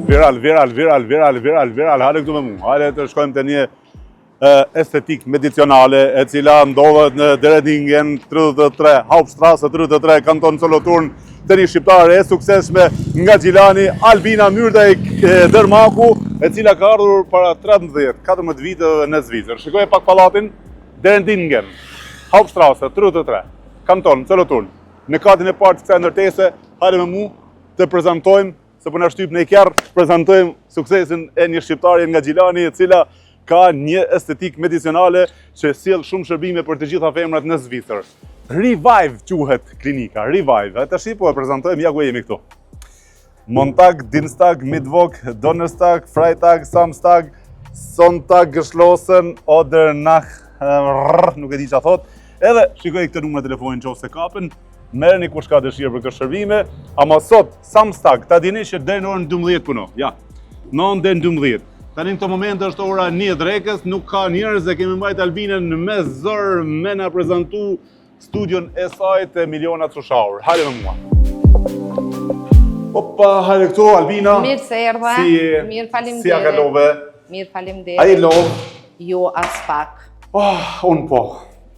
Viral. Hajde këtu me mu. Hajde të shkojmë të një estetik medicinale e cila ndodhet në Deredingen 33, Hauptstrasse 33, kanton Solothurn, të një shqiptare e suksesshme nga Gjilani, Albina Myrdej Dermaku, e cila ka ardhur para 13-14 viteve në Zvicër. Shikoj pak pallatin, Deredingen, Hauptstrasse 33, kanton Solothurn. Në katin e parë të kësaj ndërtese, hajde me mu të prezantojmë, se po na shtyp në kjerr, prezantojmë suksesin e një shqiptare nga Gjilani, e cila ka një estetik medicinale që sjell shumë shërbime për të gjitha femrat në Zvicër. Revive quhet klinika, Revive. E tash po e prezantojmë, ja ku jemi këtu. Montag, Dienstag, Mittwoch, Donnerstag, Freitag, Samstag, Sonntag geschlossen oder nach nuk e di çfarë thot. Edhe shikoj këtë numër telefonin nëse kapen. Merrni kush ka dëshirë për këtë shërbime, ama sot Samstag, ta dini që deri në orën 12 puno. Ja. 9 deri në 12. Tani në këto momente është ora 1 drekës, nuk ka njerëz, e kemi mbajt Albinën me zor me na prezantu studion e saj të Miliona Çushaur. Hajde me mua. Opa, hajde këtu Albina. Mirë se erdhe. Mirë faleminderit. Si ja kalove? Mirë faleminderit. Ai lov? Jo as pak. Unë po.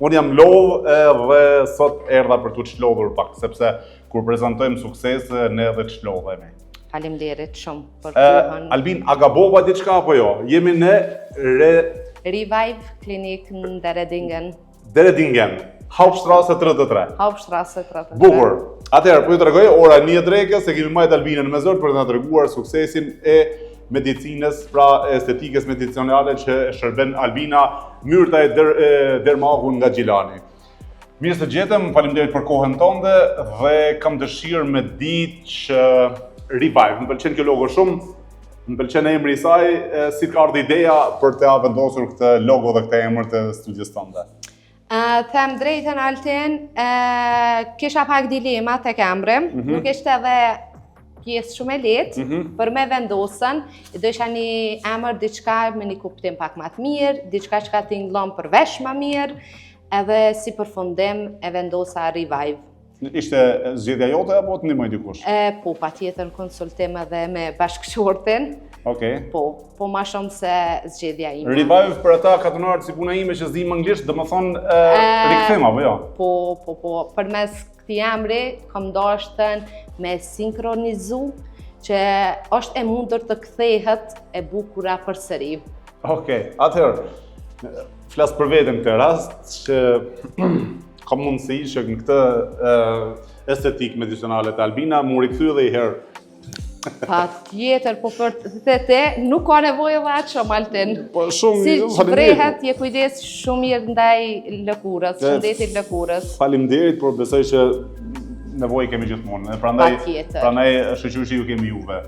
Unë jam lov dhe sot erdha për t'u çlodhur pak, sepse kur prezantojmë sukses ne edhe çlodhemi. Faleminderit shumë për kohën. Albin, a gabova diçka apo jo? Jemi në Revive Klinik në Deredingen. Deredingen, Hauptstrasse 33. Hauptstrasse 33. Bukur. Atëherë, po ju tregoj ora 1 drekës, se kemi mbajtur Albinën në mesor për të na treguar suksesin e medicinës, pra estetikës medicinale që shërben Albina Myrdej Dermaku nga Gjilani. Mirë se gjetëm, faleminderit për kohën tënde dhe kam dëshirë me ditë që Revive, më pëlqen kjo logo shumë, më pëlqen emri i saj, si ka ardhur ideja për të vendosur këtë logo dhe këtë emër të studios tënde? Them drejtën Altin, kisha pak dilema tek emri, nuk ishte edhe pjesë shumë e lehtë për me vendosën, do isha një emër diçka me një kuptim pak më të mirë, diçka që ka tingëllon për vesh më mirë, edhe si përfundim e vendosa Revive. Ishte zgjedhja jote apo të ndihmoi dikush? Po, patjetër në konsultim edhe me bashkëshortin. Okej. Po ma shumë se zgjedhja ime. Revive për ata katonarët si puna ime që s'dim anglisht, domethënë rikthim apo jo? Po, përmes këtij emri kam dashur me sinkronizu që është e mundur të kthehet e bukura përsëri. Okej, atëherë flas për veten këtë rast që ka mundësi që në këtë estetik medicinale të Albina mu rikthy edhe i herë. Patjetër, po për te nuk ka nevojë edhe atë shumë Altin. Po shumë, si shprehet, je kujdes shumë mirë ndaj lëkurës, shëndetit lëkurës. Faleminderit, por besoj që nevojë kemi gjithmonë. Prandaj shoqërushi ju kemi juve.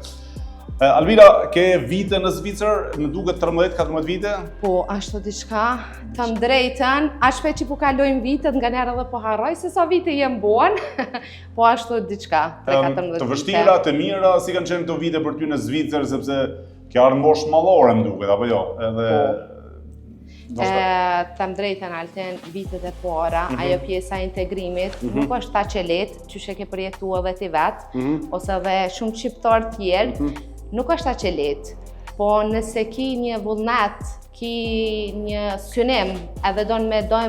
Albina, ke vite në Zvicër, më duket 13-14 vite? Po, ashtu diçka, të drejtën, ashpe që po kalojmë vitet, nga njerë edhe po harroj se sa vite jem buan, po ashtu diçka, 13-14 vite. Të vështira, të mira, si kanë qenë këto vite për ty në Zvicër, sepse kja arë mbosh mallore më duket, apo jo? Të drejtën Altin, vitet e para, ajo pjesa integrimit, nuk është ta që letë, që she ke përjetu edhe ti vetë, ose edhe shumë shqiptar tjerë, nuk është ta që letë, po nëse ki një vullnet, ki një synim, edhe do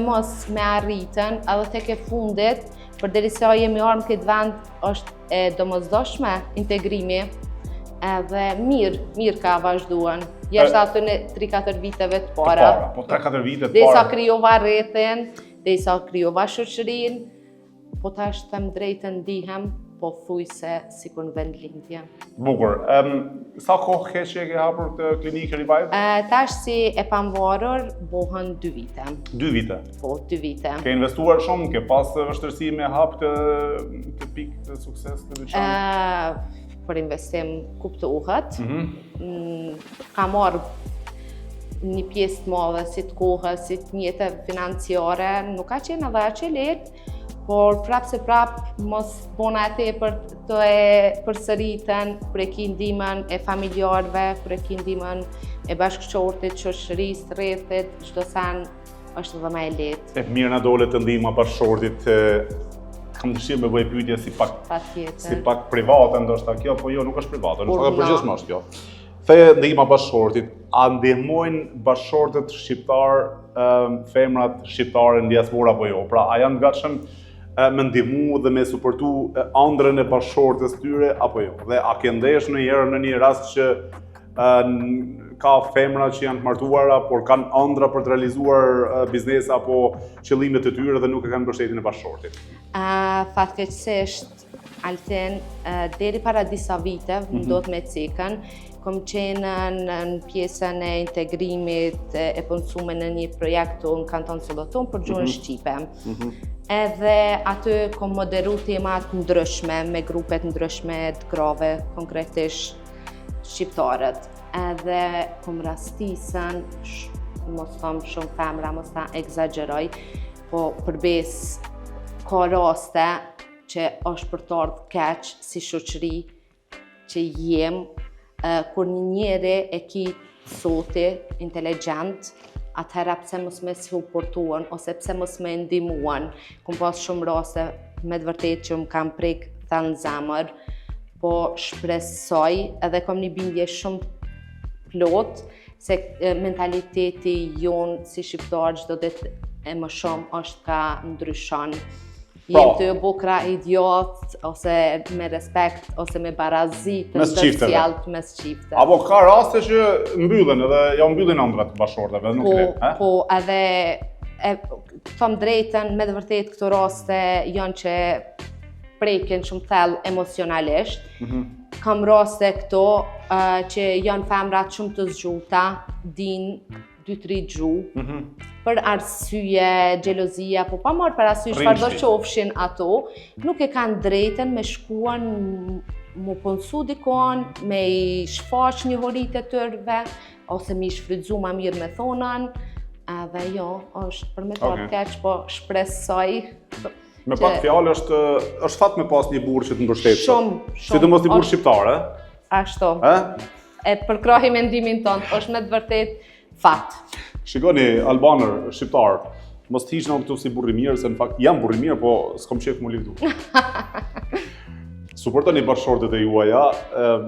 mos me arritën, edhe tek e fundit, përderisa jemi armë këtë vend, është e domosdoshme integrimi, edhe mirë ka vazhduan. Jashtë aty në 3-4 viteve të para. Po 3-4 vite të para. Derisa krijova rrethin, derisa krijova shoqërinë, po tash them drejtën ndihem, po thuj se sikur në vend lindje. Bukur. Sa kohë ke që ke hapur të klinikë Revive? Tash si e pamvarur, bohën 2 vite. 2 vite? Po, 2 vite. Ke investuar shumë, ke pas vështirësi me hap të pikë të sukses të dyqanit? Për investim kuptohet. Ka marrë një pjesë të madhe si të kohës, si të mjete financiare, nuk ka qenë edhe aq e lehtë, por prap se prap mos bona e tepër të e përsëritën për e ki ndihmën e familjarëve, për e ki ndihmën e bashkëshortit, shoqërisë, rrethit, çdo sen është edhe më e lehtë. E mirë na dole të ndihma bashkëshortit kam dëshirë me bëj pyetje si pak private ndoshta kjo, po jo nuk është private, në fakt përgjithshëm është kjo. The ndihma bashkëshortit, a ndihmojnë bashkëshortet shqiptar femrat shqiptare në diasporë apo jo? Pra, a janë gatshëm me ndihmu dhe me suportu ëndrrën e bashkëshortes tyre apo jo? Dhe a ke ndesh ndonjëherë në një rast që ka femra që janë të martuara, por kanë ëndra për të realizuar biznes apo qëllimet e tyre dhe nuk e kanë mbështetjen e bashkëshortit? Fatkeqësisht, Altin, deri para disa vite, ndodh me cikën, kom qenë në pjesën e integrimit e punësume në një projekt në kanton Solothurn për gjuhën shqipe. Edhe aty kom moderu temat ndryshme me grupet ndryshme të grave, konkretisht shqiptarët. Edhe kom rastisën, mos thom shumë femra, mos ta egzagjeroj, po përbes ka raste që është për të ardhur keq si shoqëri që jem kur një njeri e ki soti, inteligjent, atëherë pse mos me suportuan ose pse mos me ndihmuan. Kom pas shumë raste me të vërtetë që më kam prek thellë në zemër, po shpresoj edhe kam një bindje shumë plot se mentaliteti jon si shqiptar çdo ditë e më shumë është ka ndryshon. Jem të bukra idiot, ose me respekt, ose me barazi të ndërcjellët mes çifteve. Apo ka raste që mbyllen edhe ja mbyllin ëndrat bashkëshorteve, nuk le, ha? Po, edhe thom drejtën, me të vërtetë këto raste janë që prekin shumë thellë emocionalisht. Kam raste këto që janë femra shumë të zgjuta, din 2-3 gjuhë, për arsye, xhelozia, po pa marrë për arsye çfarë do qofshin ato, nuk e kanë drejtën me shkuan mu punësu dikon, me I shfaq njohuritë e tyre, ose me I shfrytzu ma mirë me thonan, edhe jo, është për me të keq, po shpresoj. Me pak fjalë është fat me pas një burrë që të mbështet. Shumë. Sidomos një burrë shqiptar, Ashtu. E përkrahi mendimin tonë, është me të vërtet fat. Shikoni, albanër, shqiptar, mos të hiqna këtu si burri mirë, se në fakt jam burri mirë, po s'kom qef mu livdu. Suportoni bashkëshortet e juaja,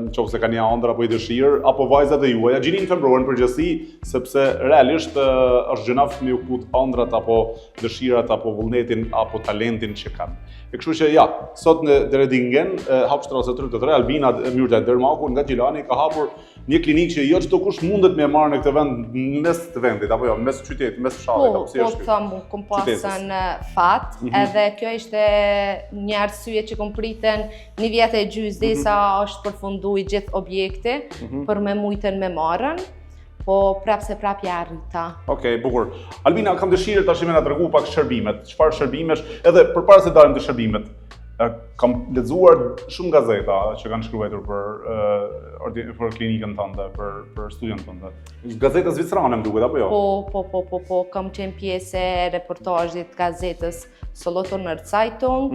nëse kanë një ëndër apo I dëshirë, apo vajzat e juaja, gjinin femëror në përgjithësi, sepse realisht është gjënaf me u kput ëndrat apo dëshirat apo vullnetin apo talentin që kanë. E kështu që ja, sot në Deredingen, hapshtrasë 33, Albina Myrtaj Dermaku nga Gjilani ka hapur një klinikë që jo çdo kush mundet me marrë në këtë vend mes të vendit apo jo, mes qytetit, mes fshatit apo si është. Po, them, kom pasën fat, edhe kjo ishte një arsye që kom priten një vjet e gjys derisa është përfunduar gjithë objekti për me mujtën me marrën. Po prap se prap ja arrita. Okej, bukur. Albina, kam dëshirë tash më na tregu pak shërbimet. Çfarë shërbimesh? Edhe përpara se dalim te shërbimet, kam lexuar shumë gazeta që kanë shkruar për klinikën tënde, për studion tënde. Gazeta zvicerane më duket apo jo? Po, kam qenë pjesë e reportazhit gazetës Solothurner Zeitung.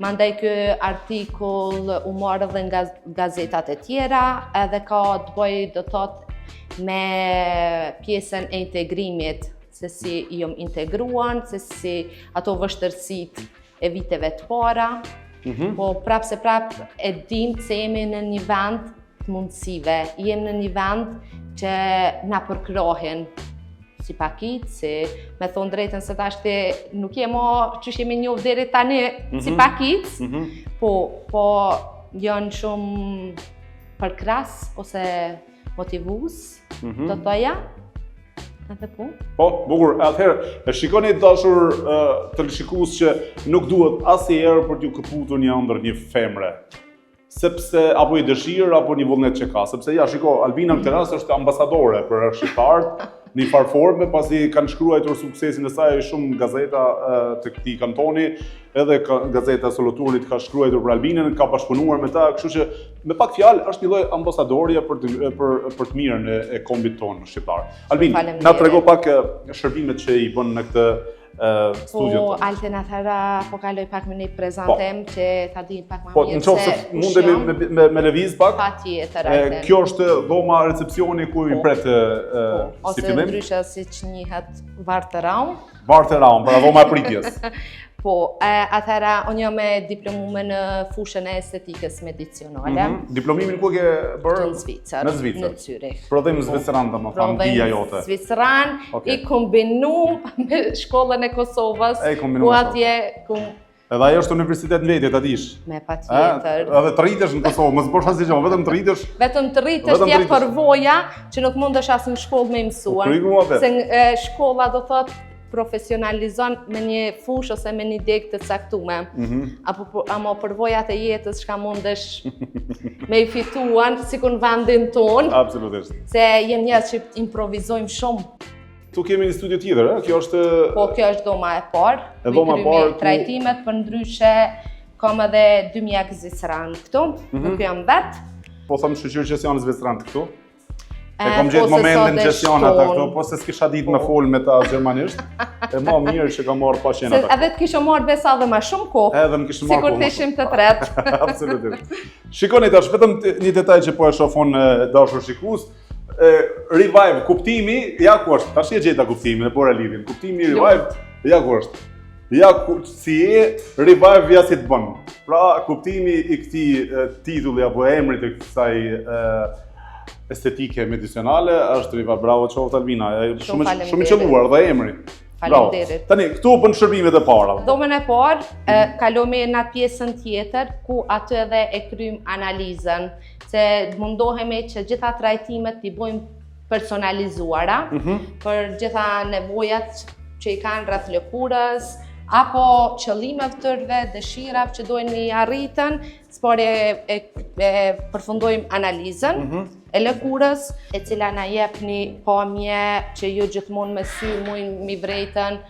Mandej ky artikull u marrë edhe nga gazetat e tjera, edhe ka të bëjë do thotë me pjesën e integrimit, se si jom integruan, se si ato vështërsit e viteve të para, po prap se prap e dim se jemi në një vend të mundësive, jemi në një vend që na përkrahin si pakicë, si me thonë drejtën se tashti nuk jemi që jemi njohur deri tani si pakicë, po janë shumë përkras ose motivues, do thoja, edhe po. Po, bukur, atëherë, e shikoni dashur teleshikues që nuk duhet asnjëherë për t'ju këputur një ëndër një femre, sepse apo I dëshirë apo një vullnet që ka, sepse ja, shiko, Albina në këtë rast është ambasadore për shqiptarët, në një farë forme, pasi kanë shkruar suksesin e saj shumë gazeta të këtij kantoni, edhe gazeta Solothurnit ka shkruar për Albinën, ka bashkëpunuar me ta, kështu që me pak fjalë është një lloj ambasadorie për të mirën e kombit tonë shqiptar. Albin, na trego pak shërbimet që I bën në këtë studio. Po, Altin atëherë po kaloj pak me një prezentem që ta di pak më mirë. Po, nëse mundemi me lëviz pak. Patjetër, Altin. Kjo është dhoma recepcioni ku I pret si fillim. Ose ndryshe siç njihet Vartë Raum. Vartë Raum, pra dhoma e pritjes. Po, atëherë unë jam e diplomuar në fushën e estetikës medicinale. Diplomimin ku ke bërë? Në Zvicër, Në Zvicër. në Zürich. Prodhim zviceran, domethënë dia jote. Zviceran, i kombinum me shkollën e Kosovës, ku atje Edhe ajo është universitet në vetë, ta dish. me patjetër. Edhe të rritesh në Kosovë, mos bësh asgjë, vetëm të rritesh. Vetëm të rritesh t'jep përvoja që nuk mundesh as në shkollë me mësuar. Se shkolla do thotë profesionalizon me një fushë ose me një degë të caktuar. Apo përvojat e jetës çka mundesh me i fituan sikur në vendin ton. Absolutisht. Se jem njerëz që improvizojmë shumë. Tu kemi një studio tjetër, kjo është... Po, kjo është dhoma e parë. E dhoma e parë... Trajtimet për ndryshe, kam edhe 2 mjek zviceran këtu, nuk jam vetë. Po thëmë shqyqyrë që janë zviceran këtu? E kom gjetë momentin që janë ata këtu, po se s'kisha ditë me fol me ta gjermanisht. E ma mirë që ka marrë pa qenë ata. Edhe të kishë marrë besa dhe ma shumë kohë. Edhe më kishë marrë kohë. Sikur të ishim të tretë. Absolutisht. Shikoni tash, vetëm një detaj që po e shofon dashur shikues. Revive, kuptimi, ja ku është, tash e gjeta kuptimin, e bora lidhin. Kuptimi revive, ja ku është. Ja ku si e revive ja si të bën. Pra, kuptimi i këtij titulli apo emrit të kësaj estetike medicinale është revive. Bravo qoftë Albina, shumë i qelluar dhe emri. Faleminderit. Tani, këtu bën shërbimet e para. Dhomën e parë, kalojmë në atë pjesën tjetër ku aty edhe e kryjm analizën, se mundohemi që gjitha trajtimet t'i bojmë personalizuara për gjitha nevojat që i kanë rreth lëkurës, apo qëllimeve të tërve, dëshirave që dojnë mi arritën, s'pari e përfundojmë analizën e lëkurës, e cila na jep një pamje që ju gjithmonë me sy mujnë mi vrejtën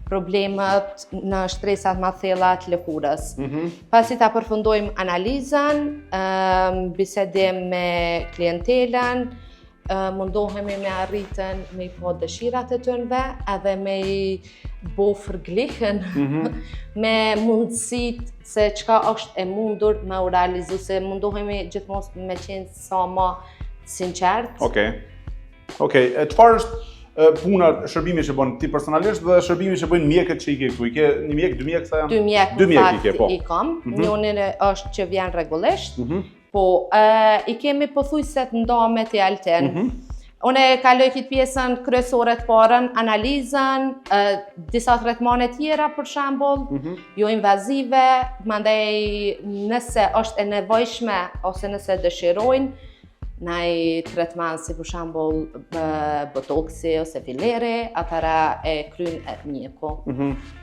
problemet në shtresat më thella të lëkurës. Pasi ta përfundojmë analizën, bisedim me klientelën, mundohemi me arritën me i po dëshirat e tënve edhe me i bo fërglihën me mundësit se çka është e mundur me u realizu, se mundohemi gjithmonë me qenë sa ma sinqert. Okej, çfarë është puna, shërbimi që bën ti personalisht dhe shërbimi që bëjnë mjekët që i ke këtu? I ke një mjek, 2 mjek sa janë? 2 mjek në fakt i kam. Njëri është që vjen rregullisht. Po, i kemi pothuajse të ndamë te Alten. Unë kaloj këtë pjesën kryesore të parën, analizën, disa tretmane tjera për shembull, jo invazive, mandej nëse është e nevojshme ose nëse dëshirojnë, ndaj tretman si për shembull botoksi ose fileri, atëra e kryen mjeku.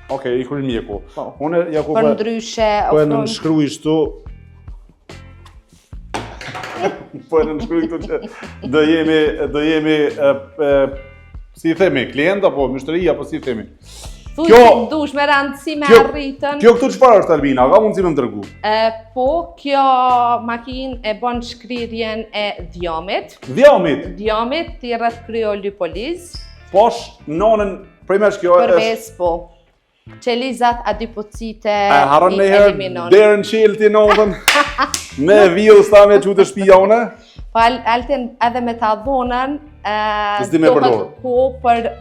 Okej, i kryen mjeku. Unë për ndryshe po e nënshkruaj këtu. Po e nënshkruaj këtu që do jemi si i themi, klient apo mështëri apo si i themi. Kjo dush me rëndësi me arritën. Kjo këtu çfarë është Albina? Ka mundësi me m'tërgu? Po, kjo makinë e bën shkrirjen e dhjamit. Dhjamit? Dhjamit, ti rreth kryolipoliz. Posh, nonën, primesh kjo është... Përves, po. Qelizat adipocite harron i eliminon. Derën qelti nonën, me virus ta me qute shpia une? Po, Alten edhe me ta dhonën, dohet ko për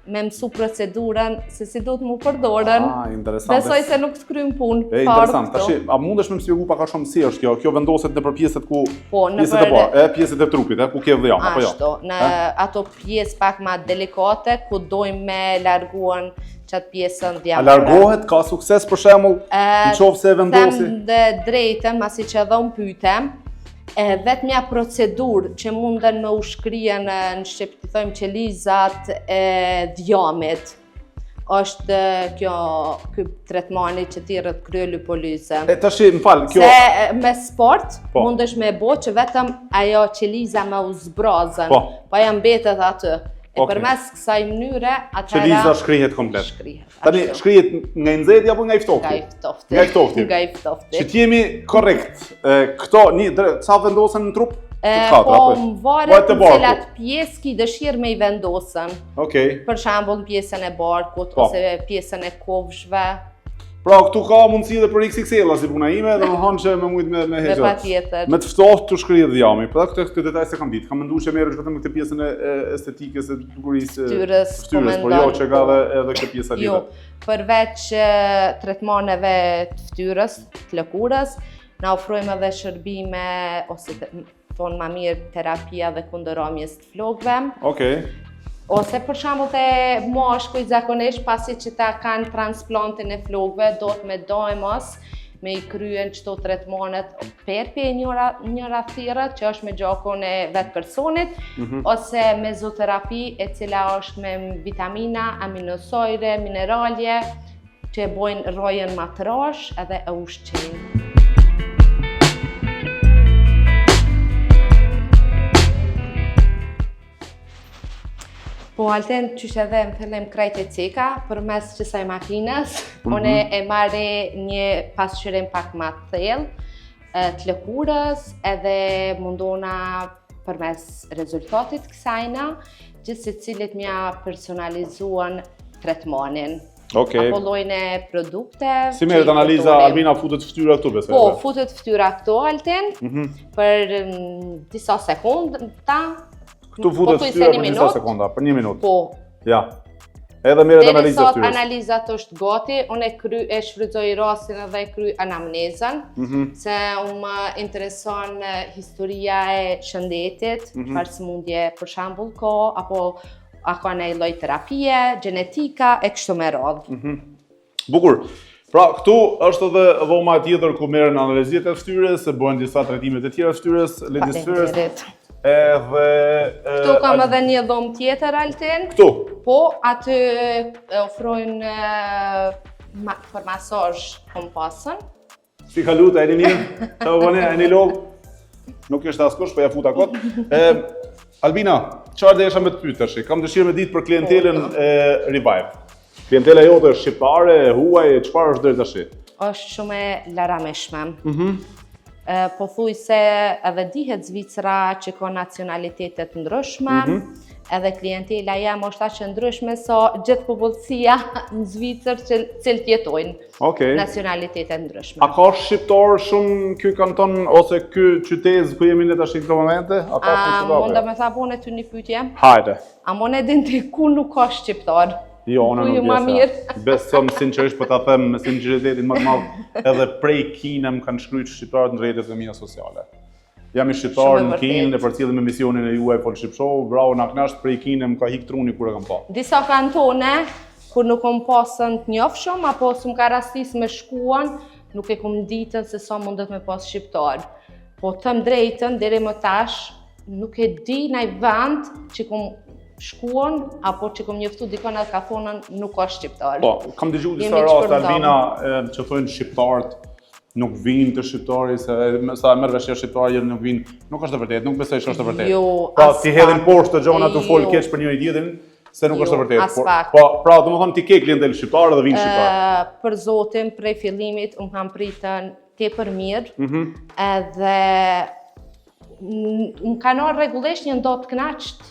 me mësu procedurën, se si do të mu përdorën. Interesant. Besoj se nuk s'krym punë. Interesant. Tashi, a mundesh me më shpjegu pak a shumë si është kjo? Kjo vendoset nëpër pjesët ku... Po, pjesët e trupit, ku ke dhjam, apo jo? Ashtu, në ato pjesë pak ma delikate, ku dojmë me larguan qatë pjesën dhjamëre. A largohet? Ka sukses për shembull? Në qoftë se vendosi? Them dhe drejtëm, masi që edhe unë pytem, vetëmja procedurë që munden me u shkrije në Shqip, të thojmë qelizat e dhjamit, është kjo tretmani që ti rrët kryolipolize. Tashi, më falë, kjo... Se me sport mundesh me bo që vetëm ajo qeliza me u zbrazën, po janë betet aty. E përmes kësaj mënyre, atëra... Qeliza shkrihet komplet. Shkrihet. Tani, shkrihet nga i nxehti apo nga i ftofti? Nga i ftofti. Nga i ftofti. Që t'jemi korrekt, këto, sa vendosen në trup? Po, më varet në cilat pjesë ki dëshirë me i vendosën. Okej. Për shembull pjesën e barkut, ose pjesën e kofshve. Pra këtu ka mundësi edhe për XXL si puna ime, domethënë që më mujt me hexhat. Patjetër. Me të ftohtë të shkrijë dhjami. Pra këtë detaj se kam ditë. Kam menduar që merresh vetëm me këtë pjesën e estetikës së bukurisë fytyrës, por jo që ka edhe këtë pjesë tjetër. Jo, përveç tretmaneve të fytyrës, të lëkurës, na ofrojmë edhe shërbime ose thonë më mirë terapia dhe kundërromjes të flokëve. Okej. Ose për shembull te mashkujt zakonisht pasi që ta kanë transplantin e flokëve, do të me dojmos me i kryen çto tretmanet perpe njëra tjetër që është me gjakun e vetë personit, ose mezoterapi e cila është me vitamina, aminosojre, mineralje që e bojnë rrojën ma trash edhe e ushqejnë. Po Alten qysh edhe më fillim krejt e ceka përmes kësaj makinës, une e marri një pasqyrim pak ma të thellë të lëkurës edhe mundona përmes rezultatit kësajna gjithë secilit mja personalizuan tretmanin. Apo llojin e produkte. Si merret analiza, Albina futet fytyra këtu besoj? Po, futet fytyra këtu Alten për disa sekonda. Këtu futet fytyra për disa sekonda, për 1 minutë. Po. Ja. Edhe merret analiza fytyrës. Analizat është gati, unë e shfrytëzoj rastin edhe e kryj anamnezën, se më intereson historia e shëndetit, çfarë sëmundje për shembull ka, apo a ka ndonjë lloj terapie, gjenetika e kështu me radhë. Bukur. Pra, këtu është edhe dhoma tjetër ku merren analizat e fytyrës, bëhen disa trajtime të tjera fytyrës, lidhjes fytyrës. Edhe këtu kam edhe një dhomë tjetër Altin. Këtu? Po, aty ofrojnë për masazh kompasën. Si ka lutë, e një mirë? Qa u bëne, e një logë? Nuk është askush, po ja futa kot. Albina, qarë dhe esha me të pytë tash? Kam dëshirë me ditë për klientelën e Revive. Klientela jote është shqiptare, huaj, çfarë është drejt tash? Është shumë e larameshme. Po thuj se edhe dihet Zvicra që ka nacionalitetet ndryshme, edhe klientela jam është aq e ndryshme sa gjithë popullsia në Zvicër që cilët jetojnë nacionalitete ndryshme. A ka shqiptar shumë ky kanton ose ky qytet ku jemi ne tash në këtë momente? A ka shqiptar? Mund të më thabone ty një pyetje? Hajde. A mund e din ti ku nuk ka shqiptar? Jo, unë nuk besoj. Besoj sinqerisht po ta them me sinqeritetin më të madh, edhe prej Kinës më kanë shkruar shqiptarët në rrjetet e mia sociale. Jam i shqiptar në Kinë, e përcjellim me misionin e juaj Fol Shqip Show, bravo na knash prej Kinës më ka hik truni kur e kam pa. Disa kantone kur nuk kam pasën të njohshëm apo s'm ka rastis me shkuan, nuk e kam ditën se sa mundet me pas shqiptar. Po them drejtën deri më tash nuk e di ndaj vend që kam shkuan, apo që kom njoftu dikon atë ka thonën nuk ka shqiptar. Po, kam dëgjuar disa raste Albina që thonë shqiptarët nuk vinë të shqiptari, se sa e merr veshja shqiptarë nuk vinë. Nuk është e vërtetë, nuk besoj se është e vërtetë. Jo, pra ti hedhin poshtë të gjona të fol keq për njëri tjetrin, se nuk është e vërtetë. Po, pra domethënë ti ke klientel shqiptar dhe vinë shqiptar. Për zotin prej fillimit un kam pritën tepër mirë, edhe më kanë rregullisht një ndot të kënaqët.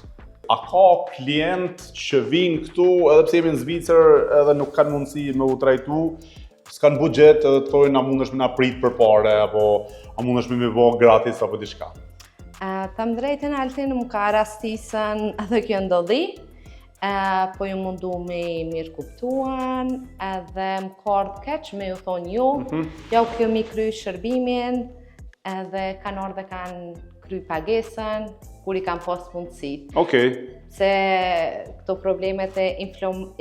A ka klient që vinë këtu edhe pse jemi në Zvicër edhe nuk kanë mundësi me u trajtu, s'kan buxhet edhe të thojnë a mundesh me na prit përpara apo a mundesh me bë gratis apo diçka? Them drejtën Altin më ka rastisën edhe kjo ndodhi, po ju mundu me mirë kuptuan edhe më ka ardhur keq me ju thonë ju, ja u kemi kry shërbimin edhe kanë ardhur dhe kanë kry pagesën kur i kam pas mundësi. Se këto problemet e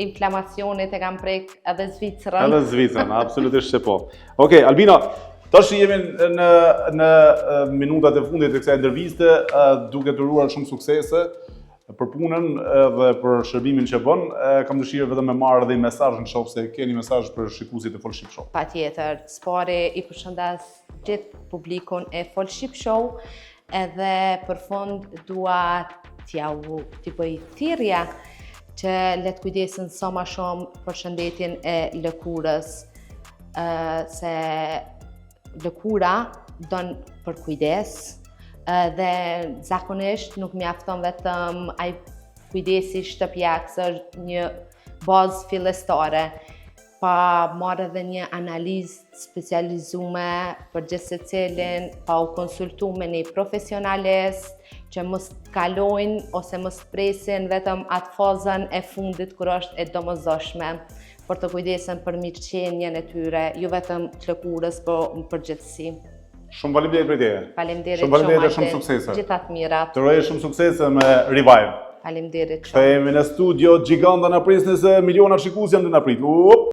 inflamacionit e kam prek edhe Zvicrën. Edhe Zvicrën, absolutisht se po. Albina, tash jemi në minutat e fundit të kësaj interviste, duke të uruar shumë suksese për punën dhe për shërbimin që bën. Kam dëshirë vetëm me marrë edhe mesazh në shoftë se keni mesazh për shikuesit e Fol Shqip Show. Patjetër, spari i përshëndes gjithë publikun e Fol Shqip Show. Edhe për fond dua t'i bëj thirrje që le të kujdesen sa më shumë për shëndetin e lëkurës, se lëkura don për kujdes dhe zakonisht nuk mjafton vetëm ai kujdesi shtëpiak, se është një bazë fillestare. pa marrë edhe një analizë specializume për gjithë secilin, pa u konsultu me një profesionalist që mos kalojnë ose mos presin vetëm atë fazën e fundit kur është e domosdoshme, për të kujdesen për mirëqenjen e tyre, jo vetëm të lëkurës, por në përgjithësi. Shumë faleminderit për teje. Faleminderit Shumë faleminderit dhe shumë suksese. Gjitha të mirat. Të uroj shumë suksese me Revive. Faleminderit shumë. Kthehemi në studio, gjiganta na pris nëse miliona shikues janë të na prit.